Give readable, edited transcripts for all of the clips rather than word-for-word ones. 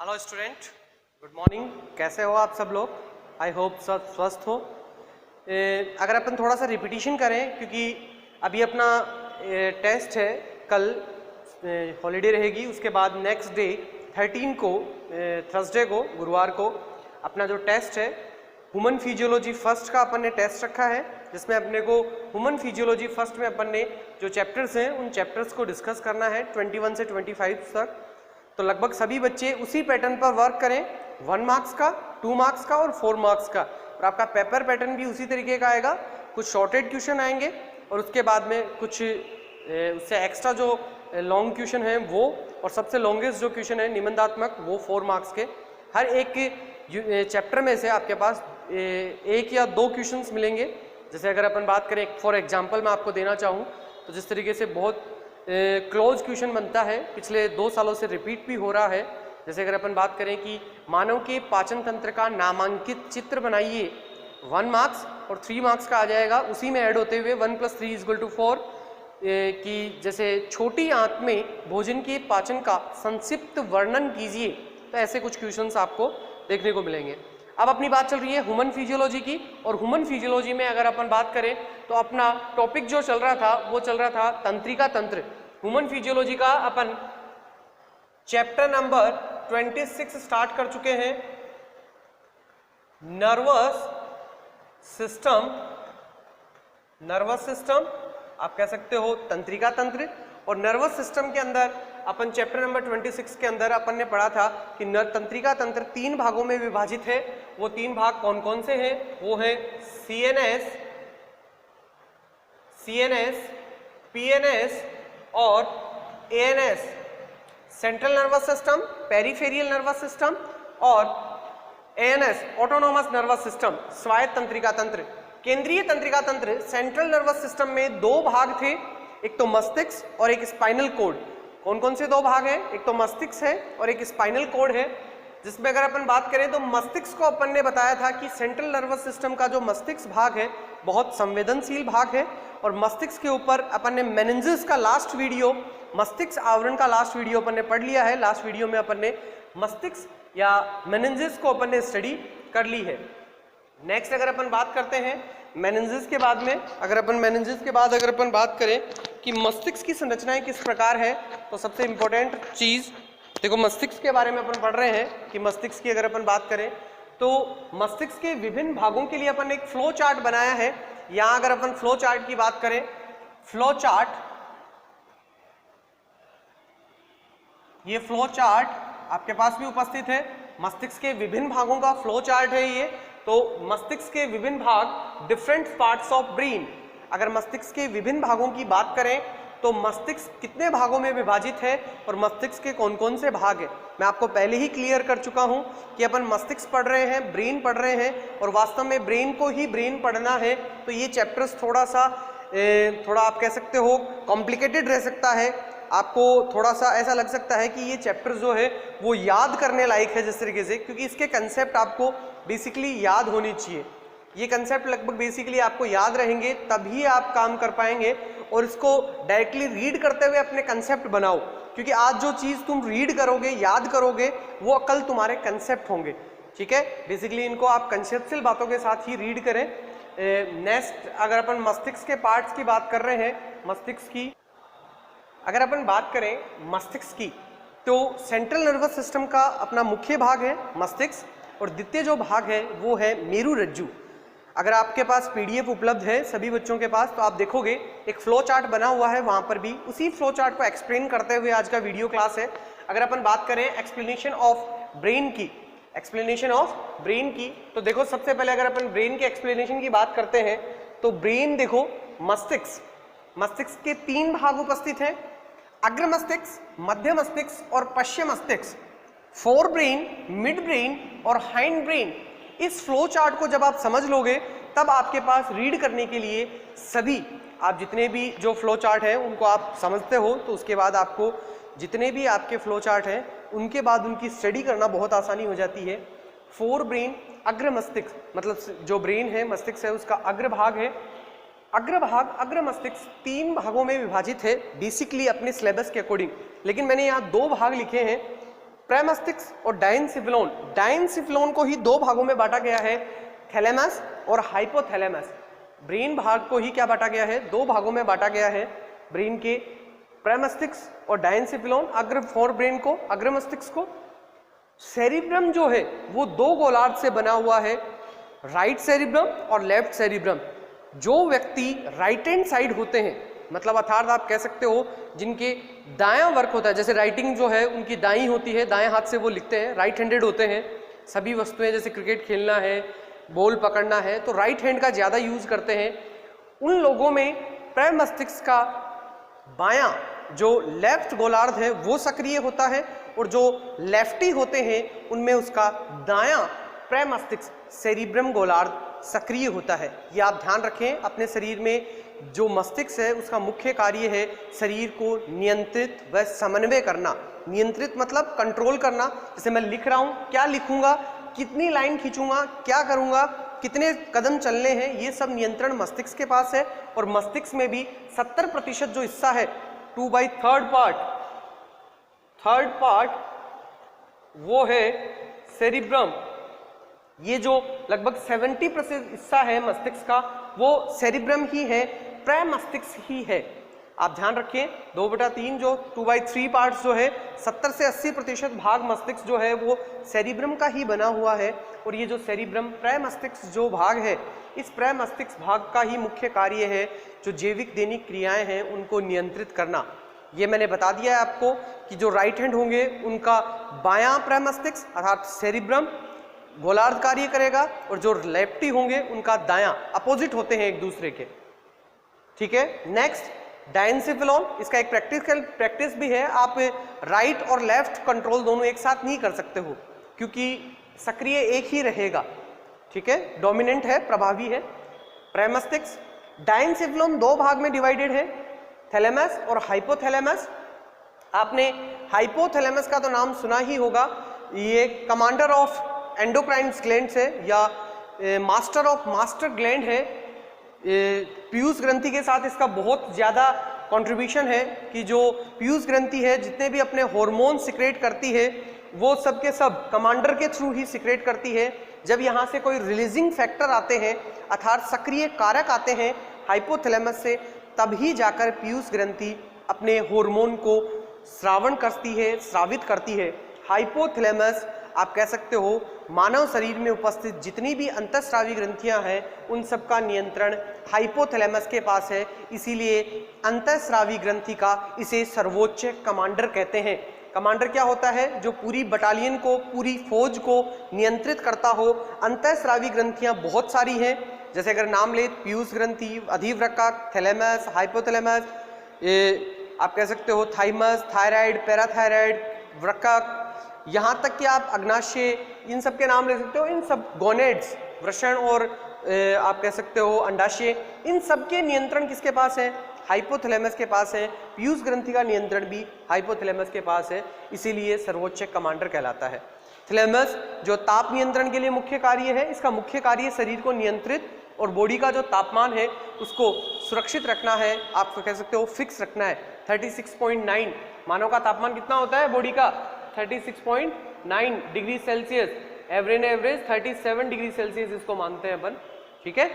Hello student, good morning. कैसे हो आप सब लोग? आई होप सब स्वस्थ हो। अगर अपन थोड़ा सा रिपीटिशन करें, क्योंकि अभी अपना टेस्ट है, कल हॉलीडे रहेगी, उसके बाद नेक्स्ट डे 13 को थर्सडे को, गुरुवार को अपना जो टेस्ट है ह्यूमन फिजियोलॉजी फर्स्ट का अपन ने टेस्ट रखा है, जिसमें अपने को ह्यूमन फिजियोलॉजी फर्स्ट में अपन ने जो चैप्टर्स हैं उन चैप्टर्स को डिस्कस करना है 21 से 25 तक। तो लगभग सभी बच्चे उसी पैटर्न पर वर्क करें, 1 मार्क्स का, 2 मार्क्स का और 4 मार्क्स का। और आपका पेपर पैटर्न भी उसी तरीके का आएगा, कुछ शॉर्टेड क्वेश्चन आएंगे और उसके बाद में कुछ उससे एक्स्ट्रा जो लॉन्ग क्वेश्चन है वो, और सबसे लॉन्गेस्ट जो क्वेश्चन है निबंधात्मक, वो 4 मार्क्स के। हर एक चैप्टर में से आपके पास 1 या 2 क्वेश्चंस मिलेंगे। जैसे अगर अपन बात करें, फॉर एग्जांपल मैं आपको देना चाहूँ तो जिस तरीके से बहुत क्लोज क्वेश्चन बनता है, पिछले 2 सालों से रिपीट भी हो रहा है। जैसे अगर अपन बात करें कि मानव के पाचन तंत्र का नामांकित चित्र बनाइए, 1 मार्क्स और 3 मार्क्स का आ जाएगा। उसी में ऐड होते हुए 1 + 3 = 4 कि जैसे छोटी आंत में भोजन के पाचन का संक्षिप्त वर्णन कीजिए। तो ऐसे कुछ क्वेश्चंस आपको देखने को मिलेंगे। अब अपनी बात चल रही है ह्यूमन फिजियोलॉजी की, और ह्यूमन फिजियोलॉजी में अगर अपन बात करें तो अपना टॉपिक जो चल रहा था वो चल रहा था तंत्रिका तंत्र। ह्यूमन फिजियोलॉजी का अपन चैप्टर नंबर 26 स्टार्ट कर चुके हैं। नर्वस सिस्टम आप कह सकते हो तंत्रिका तंत्र। और नर्वस सिस्टम के अंदर अपन चैप्टर नंबर 26 के अंदर अपन ने पढ़ा था कि तंत्रिका तंत्र 3 भागों में विभाजित है। वो 3 भाग कौन कौन से हैं? वो है CNS, PNS और ANS, central nervous system, peripheral nervous system, और ANS, ऑटोनोमस नर्वस सिस्टम, स्वायत्त तंत्रिका तंत्र। केंद्रीय तंत्रिका तंत्र, सेंट्रल नर्वस सिस्टम में 2 भाग थे, एक तो मस्तिष्क और एक स्पाइनल कोड। कौन कौन से 2 भाग हैं? एक तो मस्तिष्क है और एक स्पाइनल कोड है। जिसमें अगर अपन बात करें तो मस्तिष्क को अपन ने बताया था कि सेंट्रल नर्वस सिस्टम का जो मस्तिष्क भाग है बहुत संवेदनशील भाग है, और मस्तिष्क के ऊपर अपन ने मेनिंजेस का लास्ट वीडियो, मस्तिष्क आवरण का लास्ट वीडियो अपन ने पढ़ लिया है। लास्ट वीडियो में अपन ने मस्तिष्क या मेनिंजेस को अपन ने स्टडी कर ली है। नेक्स्ट अगर अपन बात करते हैं मेनिंजेस के बाद में, अगर अपन बात करें कि मस्तिष्क की संरचनाएं किस प्रकार है, तो सबसे इंपॉर्टेंट चीज देखो, मस्तिष्क के बारे में अपन पढ़ रहे हैं कि मस्तिष्क की अगर अपन बात करें तो मस्तिष्क के विभिन्न भागों के लिए अपन एक फ्लो चार्ट बनाया है। यहां अगर अपन फ्लो चार्ट की बात करें, फ्लो चार्ट, ये फ्लो चार्ट आपके पास भी उपस्थित है। मस्तिष्क के विभिन्न भागों का फ्लो चार्ट है ये। तो मस्तिष्क के विभिन्न भाग, डिफरेंट पार्ट्स ऑफ ब्रेन। अगर मस्तिष्क के विभिन्न भागों की बात करें तो मस्तिष्क कितने भागों में विभाजित है और मस्तिष्क के कौन कौन से भाग है, मैं आपको पहले ही क्लियर कर चुका हूं कि अपन मस्तिष्क पढ़ रहे हैं, ब्रेन पढ़ रहे हैं, और वास्तव में ब्रेन को ही ब्रेन पढ़ना है। तो ये चैप्टर्स थोड़ा आप कह सकते हो कॉम्प्लिकेटेड रह सकता है। आपको थोड़ा सा ऐसा लग सकता है कि ये चैप्टर जो है वो याद करने लायक है जिस तरीके से, क्योंकि इसके कंसेप्ट आपको बेसिकली याद होनी चाहिए। ये कंसेप्ट लगभग बेसिकली आपको याद रहेंगे, तभी आप काम कर पाएंगे। और इसको डायरेक्टली रीड करते हुए अपने कंसेप्ट बनाओ, क्योंकि आज जो चीज़ तुम रीड करोगे, याद करोगे, वो कल तुम्हारे कंसेप्ट होंगे। ठीक है, बेसिकली इनको आप कंसेप्चुअल बातों के साथ ही रीड करें। नेक्स्ट अगर अपन मस्तिष्क के पार्ट्स की बात कर रहे हैं, मस्तिष्क की अगर अपन बात करें मस्तिष्क की, तो सेंट्रल नर्वस सिस्टम का अपना मुख्य भाग है मस्तिष्क, और द्वितीय जो भाग है वो है मेरुरज्जु। अगर आपके पास PDF उपलब्ध है सभी बच्चों के पास, तो आप देखोगे एक फ्लो चार्ट बना हुआ है, वहां पर भी उसी फ्लो चार्ट को एक्सप्लेन करते हुए आज का वीडियो क्लास है। अगर अपन बात करें एक्सप्लेनेशन ऑफ ब्रेन की, तो देखो सबसे पहले अगर अपन ब्रेन के एक्सप्लेनेशन की बात करते हैं तो ब्रेन देखो, मस्तिष्क के 3 भाग उपस्थित हैं, अग्र मस्तिष्क, मध्य मस्तिष्क और पश्चिम मस्तिष्क, फोर ब्रेन, मिड ब्रेन और हाइंड ब्रेन। इस फ्लो चार्ट को जब आप समझ लोगे तब आपके पास रीड करने के लिए सभी, आप जितने भी जो फ्लो चार्ट है उनको आप समझते हो, तो उसके बाद आपको जितने भी आपके फ्लो चार्ट हैं उनके बाद उनकी स्टडी करना बहुत आसानी हो जाती है। फोर ब्रेन, अग्र मस्तिष्क, मतलब जो ब्रेन है, मस्तिष्क है, उसका अग्र भाग है। अग्र मस्तिष्क 3 भागों में विभाजित है बेसिकली अपने सिलेबस के अकॉर्डिंग, लेकिन मैंने यहाँ 2 भाग लिखे हैं। प्रेमस्टिक्स और डायंसिफिलोन। डायंसिफिलोन को ही दो भागों में बांटा गया है, थैलेमस और हाइपोथैलेमस। ब्रेन भाग को ही क्या बांटा गया है, दो भागों में बांटा गया है ब्रेन के, प्रेमस्टिक्स और डायंसिफिलोन अग्र फॉर ब्रेन को, अग्र मस्तिष्क को। सेरिब्रम जो है वो दो गोलार्ध से बना हुआ है, राइट सेरिब्रम और लेफ्ट सेरिब्रम। जो व्यक्ति राइट हैंड साइड होते हैं, मतलब अर्थात आप कह सकते हो जिनके दायां वर्क होता है, जैसे राइटिंग जो है उनकी दाई होती है, दाएं हाथ से वो लिखते हैं, राइट हैंडेड होते हैं। सभी वस्तुएं जैसे क्रिकेट खेलना है, बॉल पकड़ना है, तो राइट हैंड का ज़्यादा यूज करते हैं। उन लोगों में प्रेमस्तिष्क का बायां जो लेफ्ट गोलार्ध है वो सक्रिय होता है, और जो लेफ्टी होते हैं उनमें उसका दायां प्रेमस्तिष्क सेरिब्रम गोलार्ध सक्रिय होता है। ये आप ध्यान रखें। अपने शरीर में जो मस्तिष्क है उसका मुख्य कार्य है शरीर को नियंत्रित व समन्वय करना। नियंत्रित मतलब कंट्रोल करना। जैसे मैं लिख रहा हूँ, क्या लिखूंगा, कितनी लाइन खींचूंगा, क्या करूंगा, कितने कदम चलने हैं, ये सब नियंत्रण मस्तिष्क के पास है। और मस्तिष्क में भी 70% जो हिस्सा है, 2/3 थर्ड पार्ट वो है सेरिब्रम। ये जो लगभग 70% हिस्सा है मस्तिष्क का वो सेरिब्रम ही है, प्रेमस्तिष्क ही है। आप ध्यान रखें 2/3 जो 2/3 पार्ट्स जो है 70 से 80% भाग मस्तिष्क जो है वो सेरिब्रम का ही बना हुआ है। और ये जो सेरिब्रम प्रेमस्तिष्क जो भाग है, इस प्रेमस्तिष्क भाग का ही मुख्य कार्य है जो जैविक दैनिक क्रियाएं हैं उनको नियंत्रित करना। ये मैंने बता दिया है आपको कि जो राइट हैंड होंगे उनका बायां प्रेमस्तिष्क अर्थात सेरिब्रम गोलार्ध कार्य करेगा, और जो लेफ्टी होंगे उनका दायां, अपोजिट होते हैं एक दूसरे के। ठीक है, नेक्स्ट डायंसिफिलोन। इसका एक प्रैक्टिस भी है। आप राइट और लेफ्ट कंट्रोल दोनों एक साथ नहीं कर सकते हो क्योंकि सक्रिय एक ही रहेगा। ठीक है, डोमिनेंट है, प्रभावी है प्रेमस्तिष्क। डायंसिफिलोन दो भाग में डिवाइडेड है, थैलेमस और हाइपोथैलेमस। आपने हाइपोथैलेमस का तो नाम सुना ही होगा। ये कमांडर ऑफ एंडोक्राइन ग्लैंड है या मास्टर ऑफ मास्टर ग्लैंड है। पीयूष ग्रंथि के साथ इसका बहुत ज़्यादा कंट्रीब्यूशन है कि जो पीयूष ग्रंथि है जितने भी अपने हार्मोन सिक्रेट करती है वो सब के सब कमांडर के थ्रू ही सिक्रेट करती है। जब यहाँ से कोई रिलीजिंग फैक्टर आते हैं अर्थात सक्रिय कारक आते हैं हाइपोथैलेमस से, तभी जाकर पीयूष ग्रंथि अपने हार्मोन को स्रावित करती है। हाइपोथैलेमस आप कह सकते हो मानव शरीर में उपस्थित जितनी भी अंतःस्रावी ग्रंथियां हैं उन सब का नियंत्रण हाइपोथैलेमस के पास है। इसीलिए अंतःस्रावी ग्रंथि का इसे सर्वोच्च कमांडर कहते हैं। कमांडर क्या होता है, जो पूरी बटालियन को, पूरी फौज को नियंत्रित करता हो। अंतःस्रावी ग्रंथियां बहुत सारी हैं, जैसे अगर नाम ले पीयूष ग्रंथि, अधिवृक्क, थैलेमस, हाइपोथैलेमस, आप कह सकते हो थाइमस, थायराइड, पैराथायराइड, वृक्क, यहाँ तक कि आप अग्नाशय, इन सब के नाम ले सकते हो। इन सब गोनेड्स, वृषण और आप कह सकते हो अंडाशय, इन सब के नियंत्रण किसके पास है, हाइपोथैलेमस के पास है। पीयूष ग्रंथि का नियंत्रण भी हाइपोथैलेमस के पास है, इसीलिए सर्वोच्च कमांडर कहलाता है। थैलेमस जो ताप नियंत्रण के लिए मुख्य कार्य है, इसका मुख्य कार्य शरीर को नियंत्रित और बॉडी का जो तापमान है उसको सुरक्षित रखना है, आप कह सकते हो फिक्स रखना है। 36.9 मानव का तापमान कितना होता है बॉडी का, 36.9 degree Celsius. Average 37 degree Celsius इसको मानते हैं अपन। ठीक है,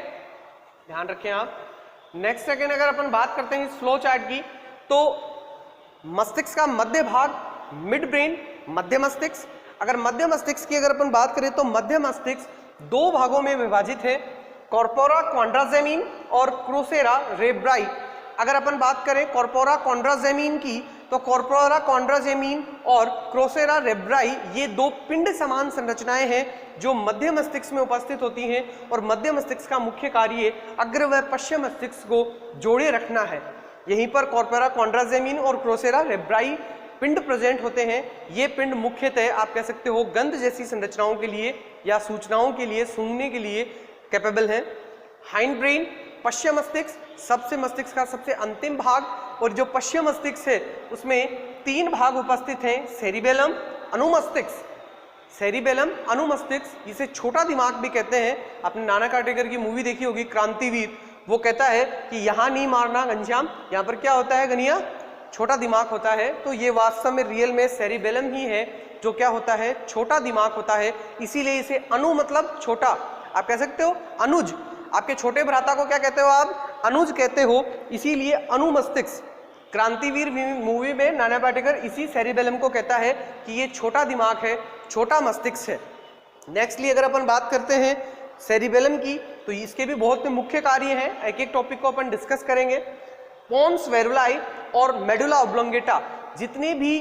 ध्यान रखें आप। नेक्स्ट सेकेंड अगर अपन बात करते हैं इस फ्लो चार्ट की, तो मस्तिष्क का मध्य भाग, मिड ब्रेन, मध्य मस्तिष्क। अगर मध्य मस्तिष्क की अगर अपन बात करें तो मध्य मस्तिष्क दो भागों में विभाजित है, कॉर्पोरा क्वाड्राजेमिन और क्रोसेरा रेब्राई। अगर अपन बात करें कॉर्पोरा क्वाड्राजेमिन की, तो कॉर्पोरा क्वाड्राजेमिन और क्रोसेरा रेब्राई ये दो पिंड समान संरचनाएं हैं जो मध्य मस्तिष्क में उपस्थित होती हैं, और मध्य मस्तिष्क का मुख्य कार्य अग्र व पश्चिम मस्तिष्क को जोड़े रखना है। यहीं पर कॉर्पोरा क्वाड्राजेमिन और क्रोसेरा रेब्राई पिंड प्रेजेंट होते हैं। ये पिंड मुख्यतः आप कह सकते हो गंध जैसी संरचनाओं के लिए या सूचनाओं के लिए, सूंघने के लिए कैपेबल है। हाइंड ब्रेन, पश्चिम मस्तिष्क, सबसे मस्तिष्क का सबसे अंतिम भाग, और जो पश्चिम मस्तिष्क है उसमें 3 भाग उपस्थित हैं, सेरिबेलम, अनुमस्तिष्क। सेरिबेलम, अनुमस्तिष्क, जिसे छोटा दिमाग भी कहते हैं। आपने नाना पाटेकर की मूवी देखी होगी क्रांतिवीर, वो कहता है कि यहाँ नहीं मारना घनश्याम, यहाँ पर क्या होता है गनिया, छोटा दिमाग होता है, तो ये वास्तव में रियल में सेरिबेलम ही है जो क्या होता है, छोटा दिमाग होता है। इसीलिए इसे अनु मतलब छोटा, आप कह सकते हो अनुज, आपके छोटे भ्राता को क्या कहते हो आप, अनुज कहते हो, इसीलिए अनुमस्तिष्क। क्रांतिवीर मूवी में नाना पाटेकर इसी सेरिबेलम को कहता है कि ये छोटा दिमाग है, छोटा मस्तिष्क है। नेक्स्टली अगर अपन बात करते हैं सेरिबेलम की, तो इसके भी बहुत मुख्य कार्य हैं, एक एक टॉपिक को अपन डिस्कस करेंगे। पोन्स वेरुलाई और मेडुला ऑब्लोंगेटा, जितने भी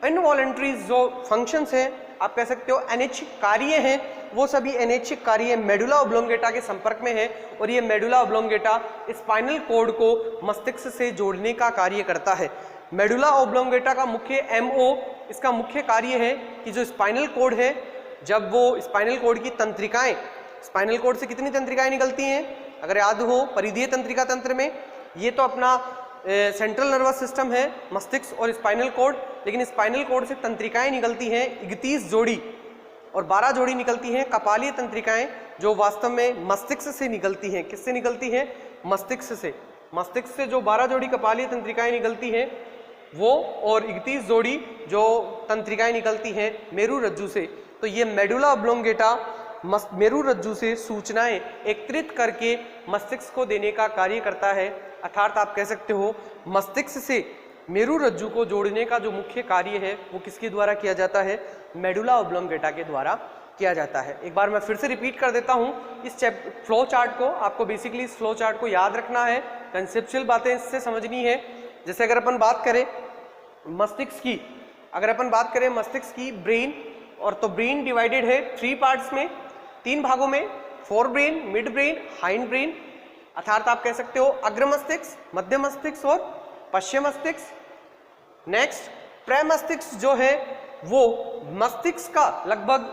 इनवॉलंटरी जो फंक्शंस हैं, आप कह सकते हो अनैच्छिक कार्य हैं, वो सभी अनैच्छिक कार्य मेडुला ऑब्लोंगेटा के संपर्क में है। और ये मेडुला ऑब्लोंगेटा स्पाइनल कॉर्ड को मस्तिष्क से जोड़ने का कार्य करता है। मेडुला ऑब्लोंगेटा का मुख्य MO, इसका मुख्य कार्य है कि जो स्पाइनल कॉर्ड है, जब वो स्पाइनल कॉर्ड की तंत्रिकाएं, स्पाइनल कॉर्ड से कितनी तंत्रिकाएं निकलती हैं, अगर याद हो परिधीय तंत्रिका तंत्र में, ये तो अपना सेंट्रल नर्वस सिस्टम है, मस्तिष्क और स्पाइनल कॉर्ड, लेकिन स्पाइनल कॉर्ड से तंत्रिकाएं निकलती हैं 31 जोड़ी, और 12 जोड़ी निकलती हैं कपालीय तंत्रिकाएं, जो वास्तव में मस्तिष्क से निकलती हैं। किससे निकलती हैं, मस्तिष्क से। मस्तिष्क से जो 12 जोड़ी कपालीय तंत्रिकाएं निकलती हैं वो, और 31 जोड़ी जो तंत्रिकाएं निकलती हैं मेरु रज्जु से। तो ये मेडुला ऑब्लोंगेटा मेरु रज्जु से सूचनाएं एकत्रित करके मस्तिष्क को देने का कार्य करता है। अर्थात आप कह सकते हो मस्तिष्क से मेरु रज्जु को जोड़ने का जो मुख्य कार्य है वो किसके द्वारा किया जाता है, मेडुला ऑब्लोंगेटा के द्वारा किया जाता है। एक बार मैं फिर से रिपीट कर देता हूं इस फ्लो चार्ट को, आपको बेसिकली इस फ्लो चार्ट को याद रखना है, कंसेप्चुअल बातें इससे समझनी है। जैसे अगर अपन बात करें मस्तिष्क की, अगर अपन बात करें मस्तिष्क की, ब्रेन, और तो ब्रेन डिवाइडेड है 3 पार्ट्स में, 3 भागों में, fore brain, mid brain, hind brain. अर्थात आप कह सकते हो अग्र मस्तिष्क, मध्य मस्तिष्क और पश्चिम मस्तिष्क। नेक्स्ट प्रमस्तिष्क जो है वो मस्तिष्क का लगभग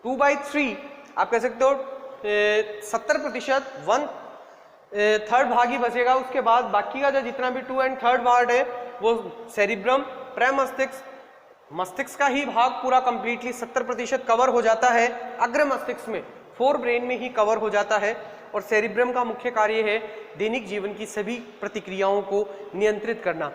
2/3, आप कह सकते हो 70%, 1/3 भाग ही बचेगा। उसके बाद बाकी का जो जितना भी 2/3 पार्ट है वो सेरिब्रम, प्रमस्तिष्क, मस्तिष्क का ही भाग पूरा कंप्लीटली 70% कवर हो जाता है अग्र मस्तिष्क में, फोर ब्रेन में ही कवर हो जाता है। और सेरिब्रम का मुख्य कार्य है दैनिक जीवन की सभी प्रतिक्रियाओं को नियंत्रित करना।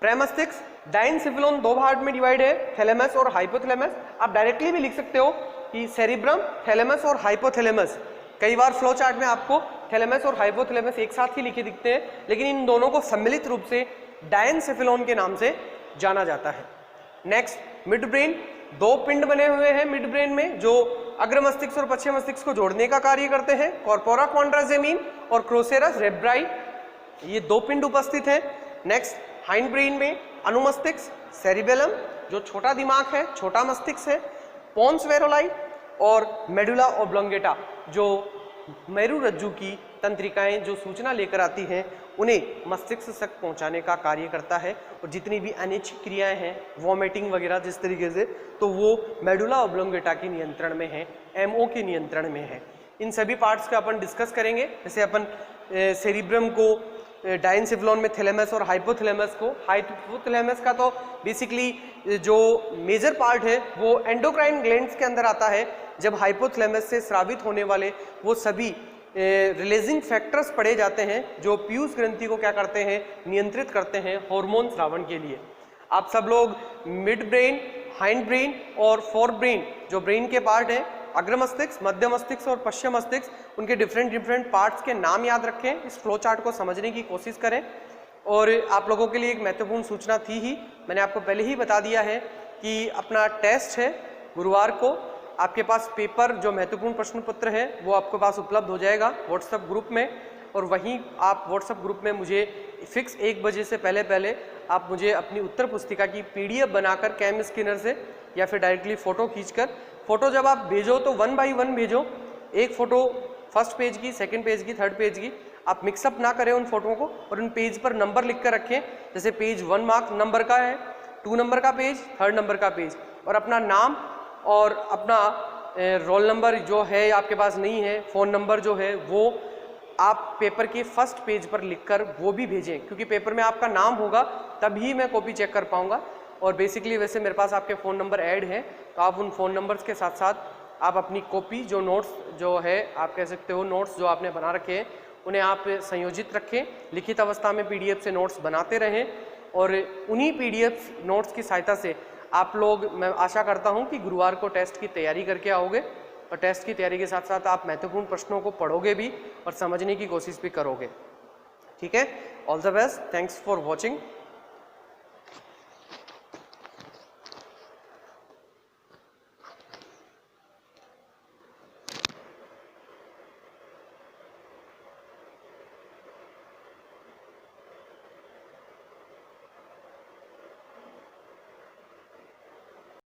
प्रमस्तिष्क डायनसेफेलॉन 2 भाग में डिवाइड है, थैलेमस और हाइपोथैलेमस। आप डायरेक्टली भी लिख सकते हो कि सेरिब्रम, थैलेमस और हाइपोथैलेमस। कई बार फ्लो चार्ट में आपको थैलेमस और हाइपोथैलेमस एक साथ ही लिखे दिखते हैं, लेकिन इन दोनों को सम्मिलित रूप से डायनसेफेलॉन के नाम से जाना जाता है। नेक्स्ट मिड ब्रेन, 2 पिंड बने हुए हैं मिड ब्रेन में जो अग्र मस्तिष्क और पश्चिम मस्तिष्क को जोड़ने का कार्य करते हैं, कॉर्पोरा क्वाड्रासेमिन और क्रोसेरस रेब्राई, ये 2 पिंड उपस्थित हैं। नेक्स्ट हाइंड ब्रेन में अनुमस्तिष्क, सेरिबेलम जो छोटा दिमाग है, छोटा मस्तिष्क है, पोन्स वेरुलाई और मेडुला ऑब्लोंगेटा जो मेरु रज्जु की तंत्रिकाएं जो सूचना लेकर आती हैं उन्हें मस्तिष्क तक पहुंचाने का कार्य करता है। और जितनी भी अनैच्छिक क्रियाएं हैं, वॉमिटिंग वगैरह जिस तरीके से, तो वो मेडुला ऑब्लोंगेटा के नियंत्रण में है, MO के नियंत्रण में है। इन सभी पार्ट्स का अपन डिस्कस करेंगे। जैसे अपन सेरिब्रम को डायनसेफेलॉन में थैलेमस और हाइपोथैलेमस को, हाइपोथैलेमस का तो बेसिकली जो मेजर पार्ट है वो एंडोक्राइन ग्लैंड्स के अंदर आता है। जब हाइपोथैलेमस से स्रावित होने वाले वो सभी रिलीजिंग फैक्टर्स पढ़े जाते हैं जो पीयूष ग्रंथि को क्या करते हैं, नियंत्रित करते हैं हार्मोन स्रावण के लिए। आप सब लोग मिड ब्रेन, हाइंड ब्रेन और फोर ब्रेन जो ब्रेन के पार्ट हैं, अग्र मस्तिष्क, मध्य मस्तिष्क और पश्चिम मस्तिष्क, उनके डिफरेंट पार्ट्स के नाम याद रखें, इस फ्लो चार्ट को समझने की कोशिश करें। और आप लोगों के लिए एक महत्वपूर्ण सूचना थी ही, मैंने आपको पहले ही बता दिया है कि अपना टेस्ट है गुरुवार को, आपके पास पेपर जो महत्वपूर्ण प्रश्न पत्र है वो आपके पास उपलब्ध हो जाएगा व्हाट्सएप ग्रुप में। और वहीं आप व्हाट्सएप ग्रुप में मुझे फिक्स 1 बजे से पहले आप मुझे अपनी उत्तर पुस्तिका की PDF बनाकर कैम स्कैनर से या फिर डायरेक्टली फ़ोटो खींचकर, फ़ोटो जब आप भेजो तो 1 बाई 1 भेजो, एक फ़ोटो फर्स्ट पेज की, सेकंड पेज की, थर्ड पेज की, आप मिक्सअप ना करें उन फोटो को। और उन पेज पर नंबर लिख कर रखें, जैसे पेज 1 मार्क नंबर का है, 2 नंबर का पेज, 3rd नंबर का पेज, और अपना नाम और अपना रोल नंबर जो है आपके पास नहीं है, फ़ोन नंबर जो है वो आप पेपर के फर्स्ट पेज पर लिखकर वो भी भेजें, क्योंकि पेपर में आपका नाम होगा तभी मैं कॉपी चेक कर पाऊंगा। और बेसिकली वैसे मेरे पास आपके फ़ोन नंबर ऐड हैं, तो आप उन फ़ोन नंबर्स के साथ साथ आप अपनी कॉपी जो नोट्स जो है आप कह सकते हो नोट्स जो आपने बना रखे हैं उन्हें आप संयोजित रखें, लिखित अवस्था में PDF से नोट्स बनाते रहें। और उन्हीं PDF नोट्स की सहायता से आप लोग, मैं आशा करता हूं कि गुरुवार को टेस्ट की तैयारी करके आओगे और टेस्ट की तैयारी के साथ साथ आप महत्वपूर्ण प्रश्नों को पढ़ोगे भी और समझने की कोशिश भी करोगे। ठीक है, all the best, thanks for watching.